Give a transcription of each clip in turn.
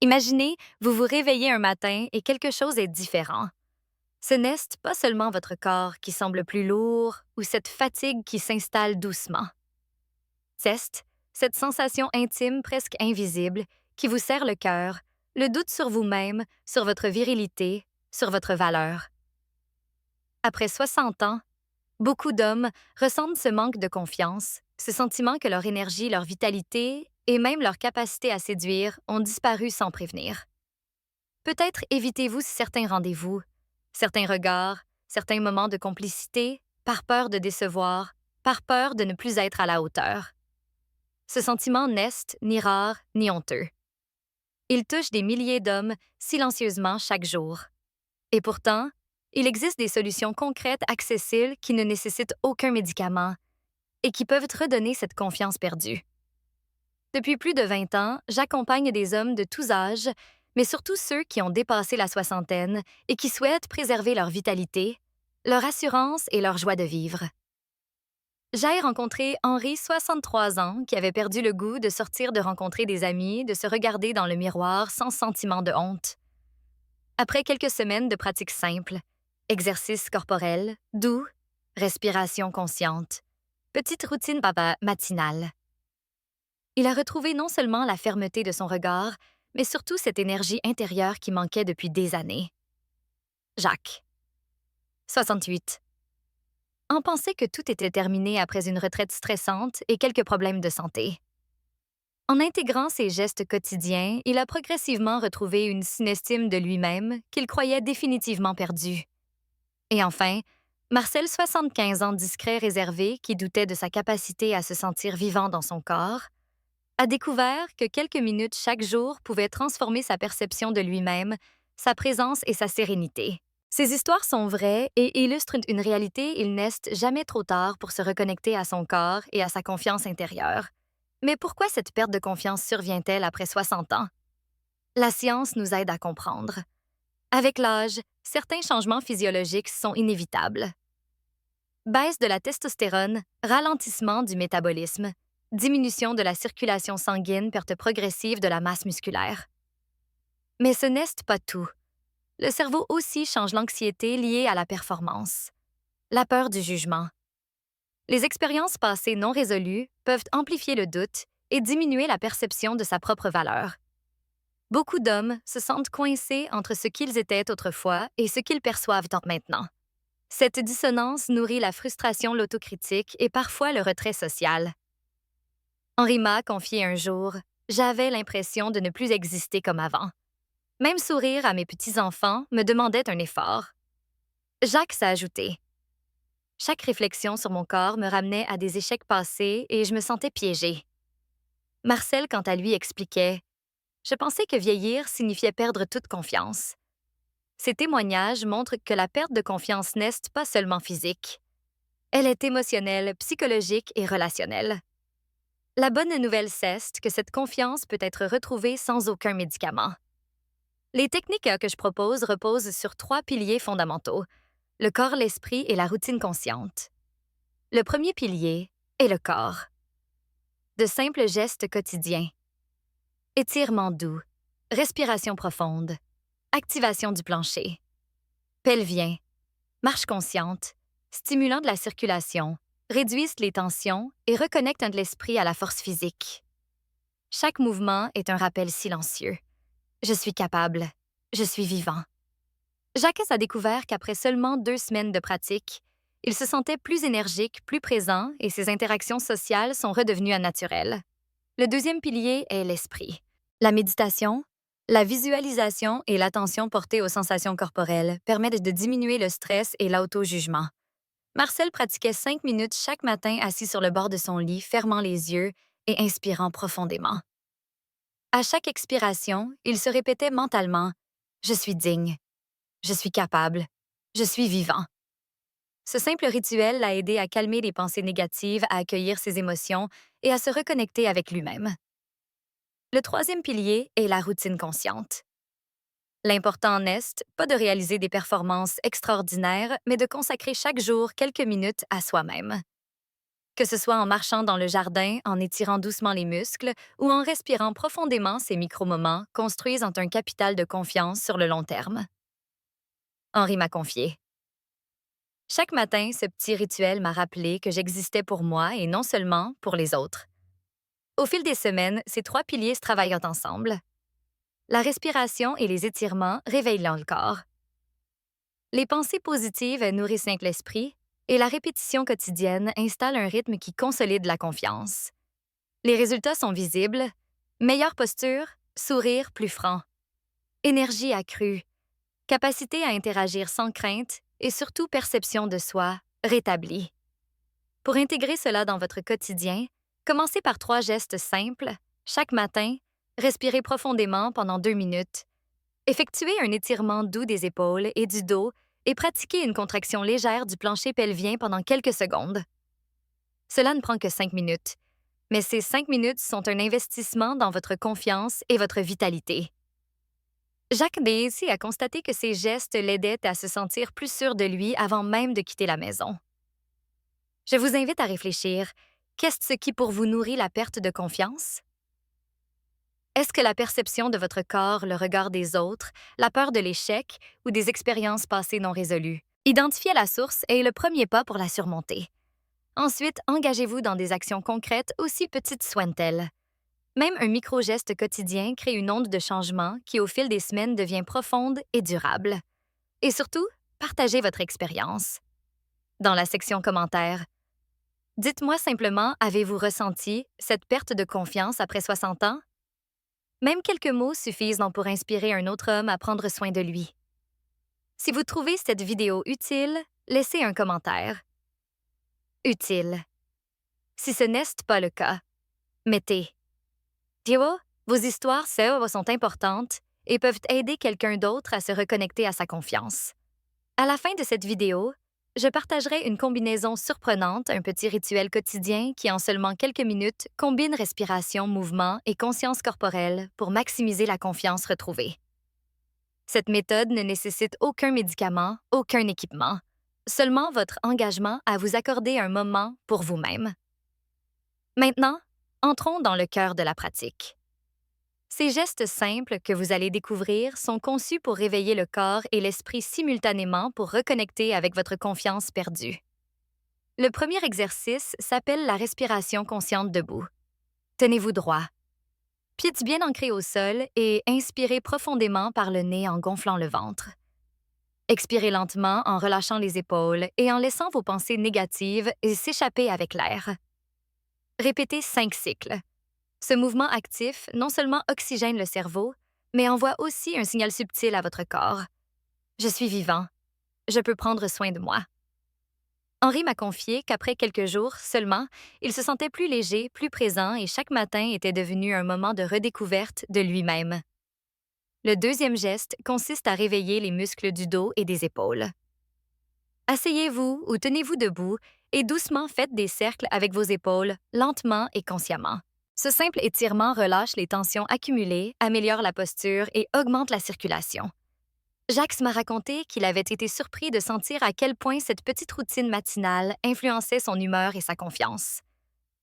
Imaginez, vous vous réveillez un matin et quelque chose est différent. Ce n'est pas seulement votre corps qui semble plus lourd ou cette fatigue qui s'installe doucement. C'est cette sensation intime presque invisible qui vous serre le cœur, le doute sur vous-même, sur votre virilité, sur votre valeur. Après 60 ans, beaucoup d'hommes ressentent ce manque de confiance, ce sentiment que leur énergie, leur vitalité et même leur capacité à séduire ont disparu sans prévenir. Peut-être évitez-vous certains rendez-vous, certains regards, certains moments de complicité, par peur de décevoir, par peur de ne plus être à la hauteur. Ce sentiment n'est ni rare ni honteux. Il touche des milliers d'hommes silencieusement chaque jour. Et pourtant, il existe des solutions concrètes accessibles qui ne nécessitent aucun médicament et qui peuvent redonner cette confiance perdue. Depuis plus de 20 ans, j'accompagne des hommes de tous âges, mais surtout ceux qui ont dépassé la soixantaine et qui souhaitent préserver leur vitalité, leur assurance et leur joie de vivre. J'ai rencontré Henri, 63 ans, qui avait perdu le goût de sortir de rencontrer des amis, de se regarder dans le miroir sans sentiment de honte. Après quelques semaines de pratiques simples, exercices corporels, doux, respiration consciente, petite routine papa matinale, il a retrouvé non seulement la fermeté de son regard, mais surtout cette énergie intérieure qui manquait depuis des années. Jacques, 68. En pensait que tout était terminé après une retraite stressante et quelques problèmes de santé. En intégrant ses gestes quotidiens, il a progressivement retrouvé une synestime de lui-même qu'il croyait définitivement perdue. Et enfin, Marcel, 75 ans discret réservé, qui doutait de sa capacité à se sentir vivant dans son corps, a découvert que quelques minutes chaque jour pouvaient transformer sa perception de lui-même, sa présence et sa sérénité. Ces histoires sont vraies et illustrent une réalité. Il n'est jamais trop tard pour se reconnecter à son corps et à sa confiance intérieure. Mais pourquoi cette perte de confiance survient-elle après 60 ans? La science nous aide à comprendre. Avec l'âge, certains changements physiologiques sont inévitables. Baisse de la testostérone, ralentissement du métabolisme, diminution de la circulation sanguine, perte progressive de la masse musculaire. Mais ce n'est pas tout. Le cerveau aussi change l'anxiété liée à la performance, la peur du jugement. Les expériences passées non résolues peuvent amplifier le doute et diminuer la perception de sa propre valeur. Beaucoup d'hommes se sentent coincés entre ce qu'ils étaient autrefois et ce qu'ils perçoivent maintenant. Cette dissonance nourrit la frustration, l'autocritique et parfois le retrait social. Henri m'a confié un jour: « J'avais l'impression de ne plus exister comme avant. Même sourire à mes petits-enfants me demandait un effort. » Jacques s'est ajouté: « Chaque réflexion sur mon corps me ramenait à des échecs passés et je me sentais piégée. » Marcel, quant à lui, expliquait: « Je pensais que vieillir signifiait perdre toute confiance. » Ces témoignages montrent que la perte de confiance n'est pas seulement physique. Elle est émotionnelle, psychologique et relationnelle. La bonne nouvelle, c'est que cette confiance peut être retrouvée sans aucun médicament. Les techniques que je propose reposent sur 3 piliers fondamentaux: le corps, l'esprit et la routine consciente. Le premier pilier est le corps. De simples gestes quotidiens. Étirement doux, respiration profonde, activation du plancher, pelvien, marche consciente, stimulant de la circulation, réduisent les tensions et reconnectent l'esprit à la force physique. Chaque mouvement est un rappel silencieux. Je suis capable. Je suis vivant. Jacques a découvert qu'après seulement 2 semaines de pratique, il se sentait plus énergique, plus présent et ses interactions sociales sont redevenues naturelles. Le deuxième pilier est l'esprit. La méditation, la visualisation et l'attention portée aux sensations corporelles permettent de diminuer le stress et l'auto-jugement. Marcel pratiquait 5 minutes chaque matin assis sur le bord de son lit, fermant les yeux et inspirant profondément. À chaque expiration, il se répétait mentalement: « Je suis digne. Je suis capable. Je suis vivant. » Ce simple rituel l'a aidé à calmer les pensées négatives, à accueillir ses émotions et à se reconnecter avec lui-même. Le troisième pilier est la routine consciente. L'important n'est pas de réaliser des performances extraordinaires, mais de consacrer chaque jour quelques minutes à soi-même. Que ce soit en marchant dans le jardin, en étirant doucement les muscles ou en respirant profondément, ces micro-moments construisent un capital de confiance sur le long terme. Henri m'a confié. Chaque matin, ce petit rituel m'a rappelé que j'existais pour moi et non seulement pour les autres. Au fil des semaines, ces trois piliers se travaillent ensemble. La respiration et les étirements réveillent le corps. Les pensées positives nourrissent l'esprit et la répétition quotidienne installe un rythme qui consolide la confiance. Les résultats sont visibles. Meilleure posture, sourire plus franc, énergie accrue, capacité à interagir sans crainte et surtout perception de soi rétablie. Pour intégrer cela dans votre quotidien, commencez par 3 gestes simples. Chaque matin, respirez profondément pendant 2 minutes. Effectuez un étirement doux des épaules et du dos et pratiquez une contraction légère du plancher pelvien pendant quelques secondes. Cela ne prend que 5 minutes, mais ces 5 minutes sont un investissement dans votre confiance et votre vitalité. Jacques Daisy a constaté que ces gestes l'aidaient à se sentir plus sûr de lui avant même de quitter la maison. Je vous invite à réfléchir. Qu'est-ce qui pour vous nourrit la perte de confiance? Est-ce que la perception de votre corps, le regard des autres, la peur de l'échec ou des expériences passées non résolues? Identifier la source est le premier pas pour la surmonter. Ensuite, engagez-vous dans des actions concrètes aussi petites soient-elles. Même un micro-geste quotidien crée une onde de changement qui, au fil des semaines, devient profonde et durable. Et surtout, partagez votre expérience. Dans la section commentaires, dites-moi simplement, avez-vous ressenti cette perte de confiance après 60 ans? Même quelques mots suffisent pour inspirer un autre homme à prendre soin de lui. Si vous trouvez cette vidéo utile, laissez un commentaire. Utile. Si ce n'est pas le cas, mettez. Diwo, vos histoires sont importantes et peuvent aider quelqu'un d'autre à se reconnecter à sa confiance. À la fin de cette vidéo, je partagerai une combinaison surprenante, un petit rituel quotidien qui, en seulement quelques minutes, combine respiration, mouvement et conscience corporelle pour maximiser la confiance retrouvée. Cette méthode ne nécessite aucun médicament, aucun équipement, seulement votre engagement à vous accorder un moment pour vous-même. Maintenant, entrons dans le cœur de la pratique. Ces gestes simples que vous allez découvrir sont conçus pour réveiller le corps et l'esprit simultanément pour reconnecter avec votre confiance perdue. Le premier exercice s'appelle la respiration consciente debout. Tenez-vous droit. Pieds bien ancrés au sol et inspirez profondément par le nez en gonflant le ventre. Expirez lentement en relâchant les épaules et en laissant vos pensées négatives s'échapper avec l'air. Répétez 5 cycles. Ce mouvement actif non seulement oxygène le cerveau, mais envoie aussi un signal subtil à votre corps. Je suis vivant. Je peux prendre soin de moi. Henri m'a confié qu'après quelques jours seulement, il se sentait plus léger, plus présent et chaque matin était devenu un moment de redécouverte de lui-même. Le deuxième geste consiste à réveiller les muscles du dos et des épaules. Asseyez-vous ou tenez-vous debout et doucement faites des cercles avec vos épaules, lentement et consciemment. Ce simple étirement relâche les tensions accumulées, améliore la posture et augmente la circulation. Jacques m'a raconté qu'il avait été surpris de sentir à quel point cette petite routine matinale influençait son humeur et sa confiance.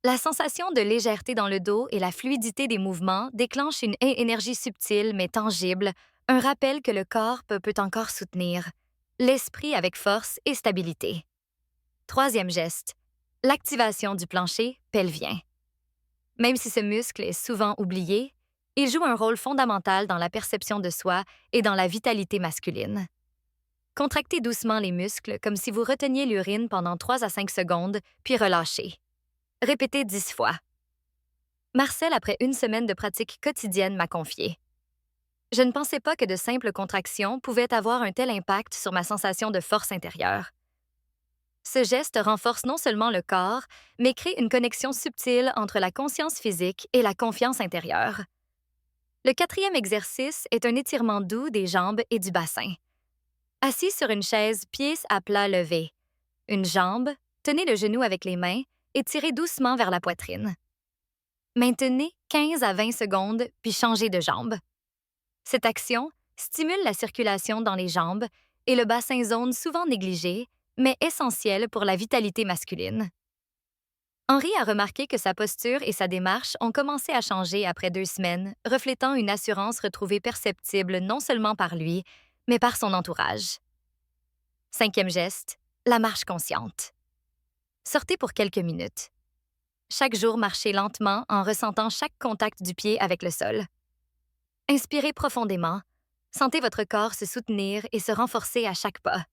La sensation de légèreté dans le dos et la fluidité des mouvements déclenchent une énergie subtile mais tangible, un rappel que le corps peut encore soutenir, l'esprit avec force et stabilité. Troisième geste, l'activation du plancher pelvien. Même si ce muscle est souvent oublié, il joue un rôle fondamental dans la perception de soi et dans la vitalité masculine. Contractez doucement les muscles comme si vous reteniez l'urine pendant 3 à 5 secondes, puis relâchez. Répétez 10 fois. Marcel, après une semaine de pratique quotidienne, m'a confié. Je ne pensais pas que de simples contractions pouvaient avoir un tel impact sur ma sensation de force intérieure. Ce geste renforce non seulement le corps, mais crée une connexion subtile entre la conscience physique et la confiance intérieure. Le quatrième exercice est un étirement doux des jambes et du bassin. Assis sur une chaise, pieds à plat levés. Une jambe, tenez le genou avec les mains et tirez doucement vers la poitrine. Maintenez 15 à 20 secondes, puis changez de jambe. Cette action stimule la circulation dans les jambes et le bassin zone souvent négligé, mais essentielle pour la vitalité masculine. Henri a remarqué que sa posture et sa démarche ont commencé à changer après 2 semaines, reflétant une assurance retrouvée perceptible non seulement par lui, mais par son entourage. 5e geste, la marche consciente. Sortez pour quelques minutes. Chaque jour, marchez lentement en ressentant chaque contact du pied avec le sol. Inspirez profondément. Sentez votre corps se soutenir et se renforcer à chaque pas.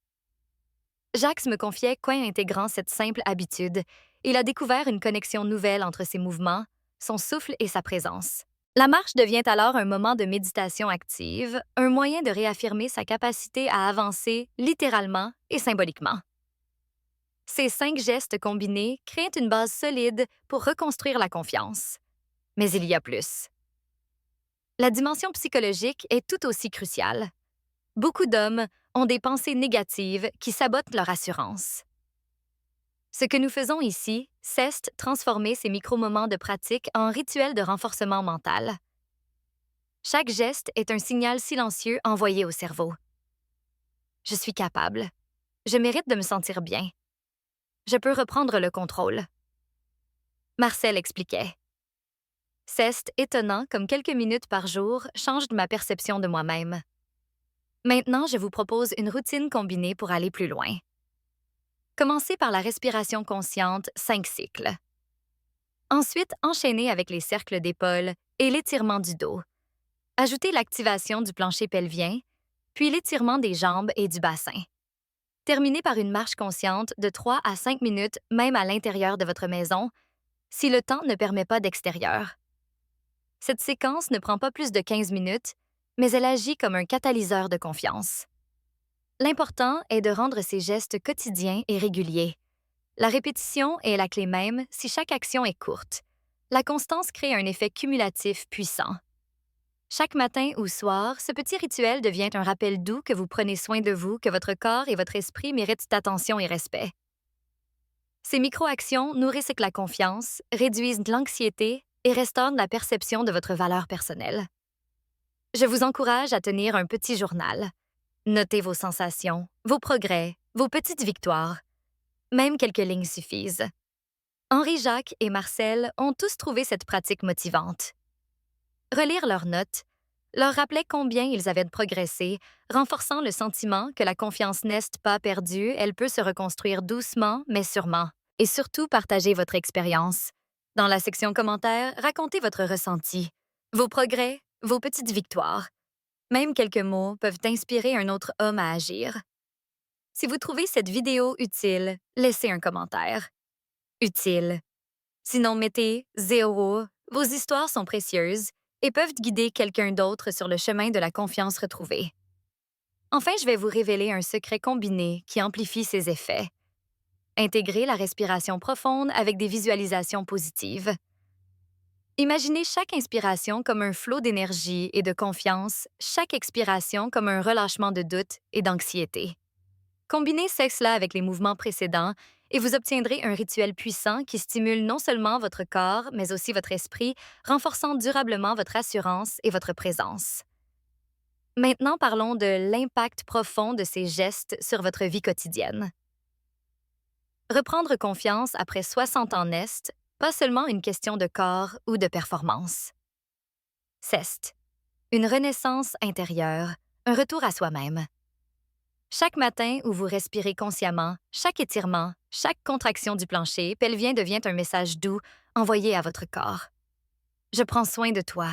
Jacques me confiait qu'intégrant cette simple habitude, il a découvert une connexion nouvelle entre ses mouvements, son souffle et sa présence. La marche devient alors un moment de méditation active, un moyen de réaffirmer sa capacité à avancer littéralement et symboliquement. Ces 5 gestes combinés créent une base solide pour reconstruire la confiance. Mais il y a plus. La dimension psychologique est tout aussi cruciale. Beaucoup d'hommes ont des pensées négatives qui sabotent leur assurance. Ce que nous faisons ici, c'est transformer ces micro-moments de pratique en rituels de renforcement mental. Chaque geste est un signal silencieux envoyé au cerveau. Je suis capable. Je mérite de me sentir bien. Je peux reprendre le contrôle. Marcel expliquait. C'est étonnant comme quelques minutes par jour changent ma perception de moi-même. Maintenant, je vous propose une routine combinée pour aller plus loin. Commencez par la respiration consciente 5 cycles. Ensuite, enchaînez avec les cercles d'épaules et l'étirement du dos. Ajoutez l'activation du plancher pelvien, puis l'étirement des jambes et du bassin. Terminez par une marche consciente de 3 à 5 minutes, même à l'intérieur de votre maison, si le temps ne permet pas d'extérieur. Cette séquence ne prend pas plus de 15 minutes, mais elle agit comme un catalyseur de confiance. L'important est de rendre ces gestes quotidiens et réguliers. La répétition est la clé même si chaque action est courte. La constance crée un effet cumulatif puissant. Chaque matin ou soir, ce petit rituel devient un rappel doux que vous prenez soin de vous, que votre corps et votre esprit méritent attention et respect. Ces micro-actions nourrissent la confiance, réduisent l'anxiété et restaurent la perception de votre valeur personnelle. Je vous encourage à tenir un petit journal. Notez vos sensations, vos progrès, vos petites victoires. Même quelques lignes suffisent. Henri Jacques et Marcel ont tous trouvé cette pratique motivante. Relire leurs notes leur rappelait combien ils avaient progressé, renforçant le sentiment que la confiance n'est pas perdue, elle peut se reconstruire doucement mais sûrement. Et surtout, partagez votre expérience. Dans la section commentaires, racontez votre ressenti, vos progrès, vos petites victoires. Même quelques mots peuvent inspirer un autre homme à agir. Si vous trouvez cette vidéo utile, laissez un commentaire. Utile. Sinon, mettez 0. Vos histoires sont précieuses et peuvent guider quelqu'un d'autre sur le chemin de la confiance retrouvée. Enfin, je vais vous révéler un secret combiné qui amplifie ses effets. Intégrez la respiration profonde avec des visualisations positives. Imaginez chaque inspiration comme un flot d'énergie et de confiance, chaque expiration comme un relâchement de doute et d'anxiété. Combinez cela avec les mouvements précédents et vous obtiendrez un rituel puissant qui stimule non seulement votre corps, mais aussi votre esprit, renforçant durablement votre assurance et votre présence. Maintenant, parlons de l'impact profond de ces gestes sur votre vie quotidienne. Reprendre confiance après 60 ans n'est pas seulement une question de corps ou de performance. C'est une renaissance intérieure, un retour à soi-même. Chaque matin où vous respirez consciemment, chaque étirement, chaque contraction du plancher pelvien devient un message doux envoyé à votre corps. Je prends soin de toi.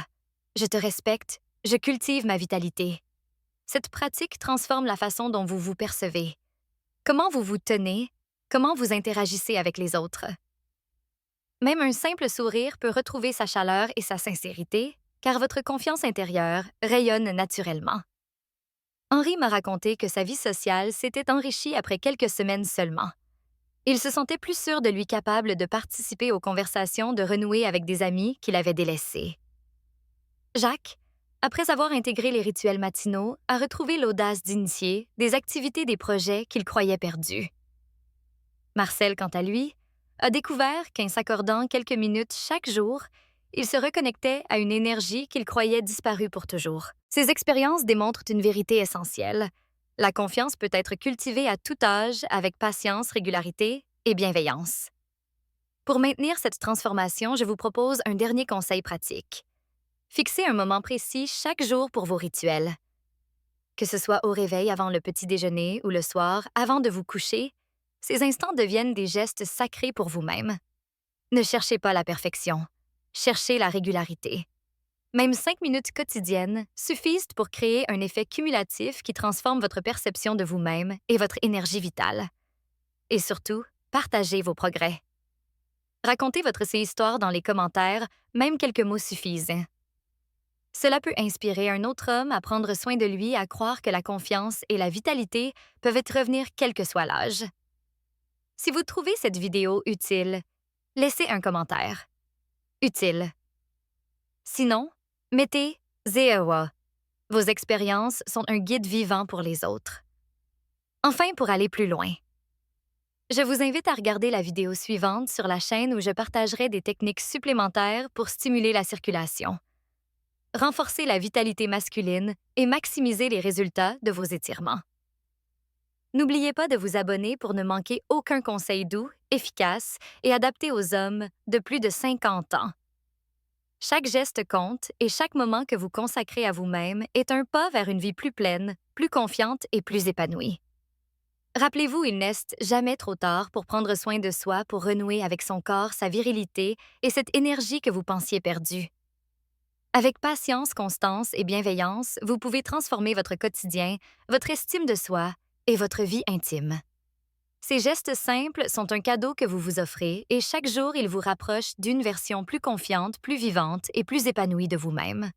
Je te respecte. Je cultive ma vitalité. Cette pratique transforme la façon dont vous vous percevez. Comment vous vous tenez, comment vous interagissez avec les autres. Même un simple sourire peut retrouver sa chaleur et sa sincérité, car votre confiance intérieure rayonne naturellement. Henri m'a raconté que sa vie sociale s'était enrichie après quelques semaines seulement. Il se sentait plus sûr de lui capable de participer aux conversations, de renouer avec des amis qu'il avait délaissés. Jacques, après avoir intégré les rituels matinaux, a retrouvé l'audace d'initier des activités des projets qu'il croyait perdus. Marcel, quant à lui, a découvert qu'en s'accordant quelques minutes chaque jour, il se reconnectait à une énergie qu'il croyait disparue pour toujours. Ces expériences démontrent une vérité essentielle. La confiance peut être cultivée à tout âge avec patience, régularité et bienveillance. Pour maintenir cette transformation, je vous propose un dernier conseil pratique. Fixez un moment précis chaque jour pour vos rituels. Que ce soit au réveil avant le petit déjeuner ou le soir avant de vous coucher, ces instants deviennent des gestes sacrés pour vous-même. Ne cherchez pas la perfection, cherchez la régularité. Même 5 minutes quotidiennes suffisent pour créer un effet cumulatif qui transforme votre perception de vous-même et votre énergie vitale. Et surtout, partagez vos progrès. Racontez votre histoire dans les commentaires, même quelques mots suffisent. Cela peut inspirer un autre homme à prendre soin de lui, à croire que la confiance et la vitalité peuvent être revenir quel que soit l'âge. Si vous trouvez cette vidéo utile, laissez un commentaire. Utile. Sinon, mettez Zeewa. Vos expériences sont un guide vivant pour les autres. Enfin, pour aller plus loin, je vous invite à regarder la vidéo suivante sur la chaîne où je partagerai des techniques supplémentaires pour stimuler la circulation, renforcer la vitalité masculine et maximiser les résultats de vos étirements. N'oubliez pas de vous abonner pour ne manquer aucun conseil doux, efficace et adapté aux hommes de plus de 50 ans. Chaque geste compte et chaque moment que vous consacrez à vous-même est un pas vers une vie plus pleine, plus confiante et plus épanouie. Rappelez-vous, il n'est jamais trop tard pour prendre soin de soi, pour renouer avec son corps, sa virilité et cette énergie que vous pensiez perdue. Avec patience, constance et bienveillance, vous pouvez transformer votre quotidien, votre estime de soi et votre vie intime. Ces gestes simples sont un cadeau que vous vous offrez et chaque jour, ils vous rapprochent d'une version plus confiante, plus vivante et plus épanouie de vous-même.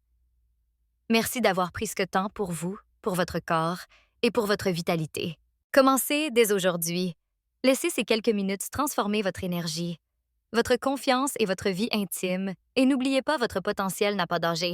Merci d'avoir pris ce temps pour vous, pour votre corps et pour votre vitalité. Commencez dès aujourd'hui. Laissez ces quelques minutes transformer votre énergie, votre confiance et votre vie intime, et n'oubliez pas, votre potentiel n'a pas d'âge.